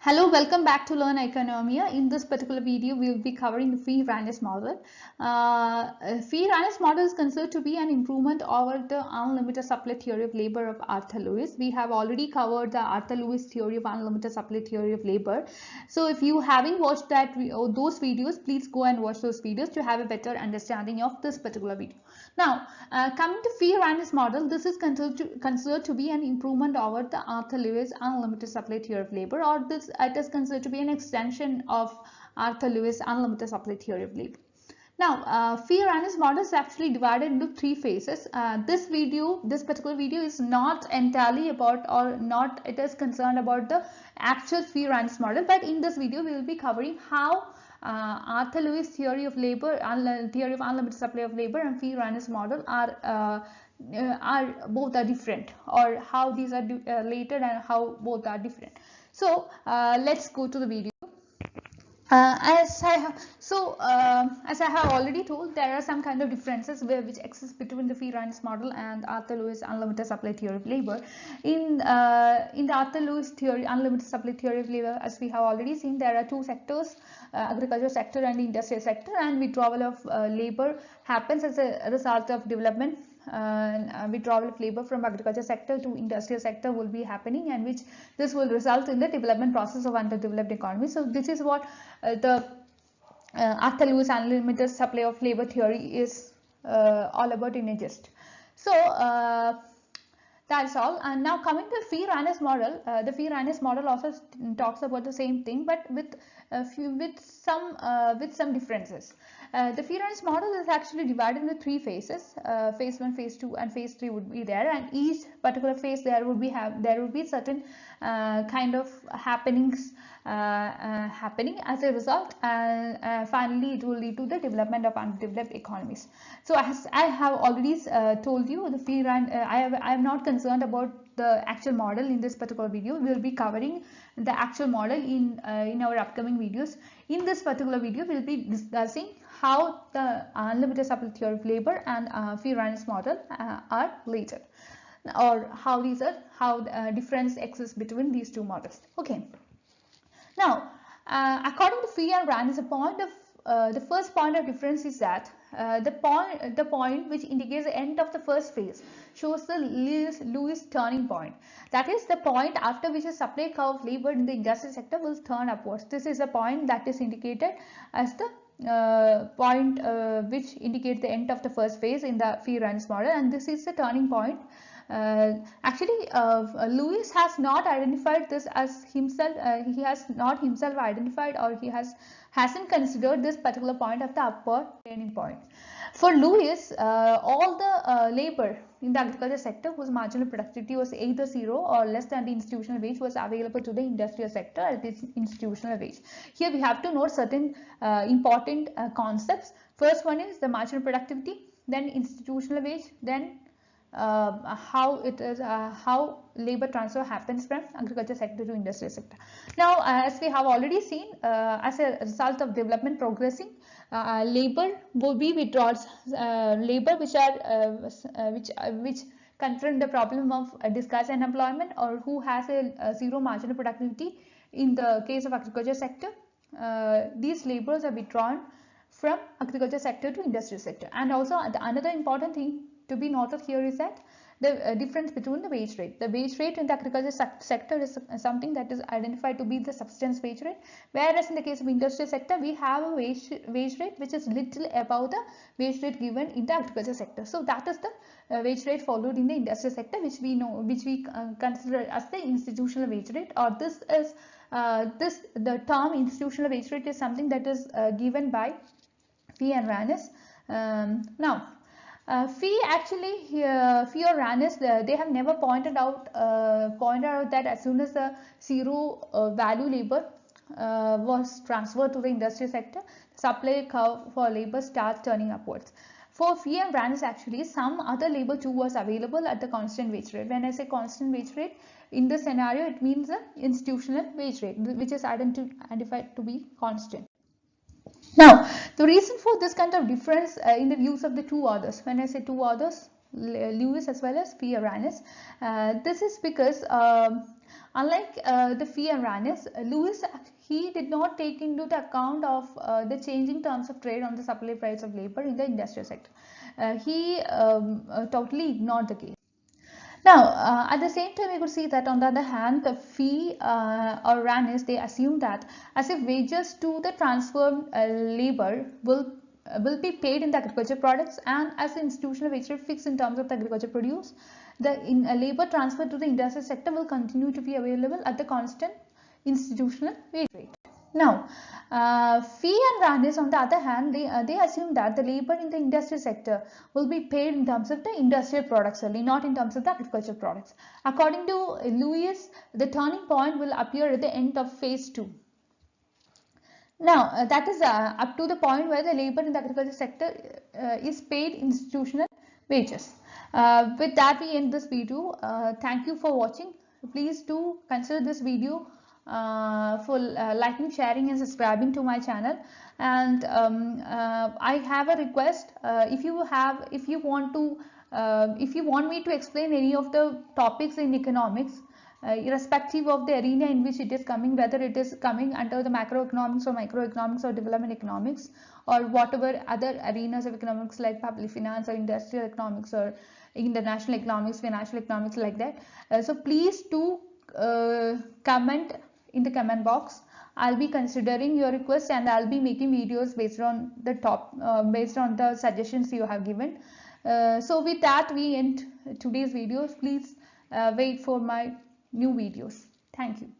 Hello, welcome back to Learn Oikonomia. In this particular video, we will be covering the Fei Ranis model. Fei Ranis model is considered to be an improvement over the unlimited supply theory of labor of Arthur Lewis. We have already covered the Arthur Lewis theory of unlimited supply theory of labor. So if you haven't watched those videos, please go and watch those videos to have a better understanding of this particular video. Now, coming to Fei Ranis model, this is considered to be an improvement over the Arthur Lewis unlimited supply theory of labor, or it is considered to be an extension of Arthur Lewis unlimited supply theory of labor. Now, Fei Ranis model is actually divided into three phases. This particular video is not entirely about, or not, it is concerned about the actual Fei Ranis model, but in this video we will be covering how Arthur Lewis theory of labor, theory of unlimited supply of labor, and Fei Ranis model are both are different, or how these are related and how both are different. So let's go to the video. As I have already told, there are some kind of differences which exist between the Fei Ranis model and Arthur Lewis unlimited supply theory of labor. In the Arthur Lewis theory, unlimited supply theory of labor, as we have already seen, there are two sectors, agriculture sector and the industrial sector, and withdrawal of labor happens as a result of development. Withdrawal of labor from agriculture sector to industrial sector will be happening, and which this will result in the development process of underdeveloped economy. So this is what the Arthur Lewis unlimited supply of labor theory is all about in a gist. So that's all. And now coming to Fei Ranis model, the Fei Ranis model also talks about the same thing, but with some differences. The Fei Ranis model is actually divided into three phases. Phase 1, phase 2, and phase 3 would be there, and each particular phase there would be certain kind of happenings happening as a result, and finally it will lead to the development of underdeveloped economies. So as I have already told you, the Fei Ranis, I am not concerned about the actual model in this particular video. We will be covering the actual model in our upcoming videos. In this particular video, we will be discussing how the unlimited supply theory of labor and Fei Ranis model are related, or how difference exists between these two models. Okay. Now, according to Fei and Ranis, the first point of difference is that the point which indicates the end of the first phase shows the Lewis turning point. That is the point after which the supply curve of labor in the industrial sector will turn upwards. This is the point that is indicated as the point which indicates the end of the first phase in the Fei Ranis model, and this is the turning point. Actually, Lewis has not identified this as himself. He has not himself identified, or he hasn't considered this particular point of the upward turning point. For Lewis, all the labor in the agriculture sector whose marginal productivity was either 0 or less than the institutional wage was available to the industrial sector at this institutional wage. Here we have to note certain important concepts. First one is the marginal productivity, then institutional wage, then how labor transfer happens from agriculture sector to industrial sector. Now, as we have already seen, as a result of development progressing, labor will be withdrawn. Labor which confront the problem of disguised unemployment, or who has a zero marginal productivity in the case of agriculture sector, these laborers are withdrawn from agriculture sector to industrial sector. And also another important thing to be noted here is that the difference between the wage rate. The wage rate in the agriculture sector is something that is identified to be the subsistence wage rate, whereas in the case of industrial sector we have a wage rate which is little above the wage rate given in the agriculture sector. So that is the wage rate followed in the industrial sector, which we consider as the institutional wage rate, or this is the term institutional wage rate is something that is given by Fei and Ranis. Now, Fei or Ranis, they have never pointed out that as soon as the zero value labor was transferred to the industrial sector, the supply curve for labor starts turning upwards. For Fei and Ranis, actually, some other labor too was available at the constant wage rate. When I say constant wage rate, in this scenario, it means the institutional wage rate, which is identified to be constant. Now, the reason for this kind of difference in the views of the two authors, when I say two authors, Lewis as well as Fei Ranis. This is because unlike the Fei and Ranis, Lewis, he did not take into the account of the changing terms of trade on the supply price of labor in the industrial sector. He totally ignored the case. Now, at the same time, you could see that on the other hand, the Fei or Ranis, they assume that as if wages to the transferred labor will be paid in the agriculture products, and as the institutional wage rate fixed in terms of the agriculture produce, the labor transfer to the industrial sector will continue to be available at the constant institutional wage rate. Now, Fei and Ranis, on the other hand, they assume that the labor in the industrial sector will be paid in terms of the industrial products only, not in terms of the agricultural products. According to Lewis, the turning point will appear at the end of phase 2. Now, that is up to the point where the labor in the agriculture sector is paid institutional wages. With that, we end this video. Thank you for watching. Please do consider this video for liking, sharing and subscribing to my channel. And I have a request. If you want me to explain any of the topics in economics, irrespective of the arena in which it is coming, whether it is coming under the macroeconomics or microeconomics or development economics, or whatever other arenas of economics like public finance or industrial economics or international economics, financial economics, like that. So please do comment in the comment box. I'll be considering your request and I'll be making videos based on the suggestions you have given. So with that, we end today's videos. Please wait for my new videos. Thank you.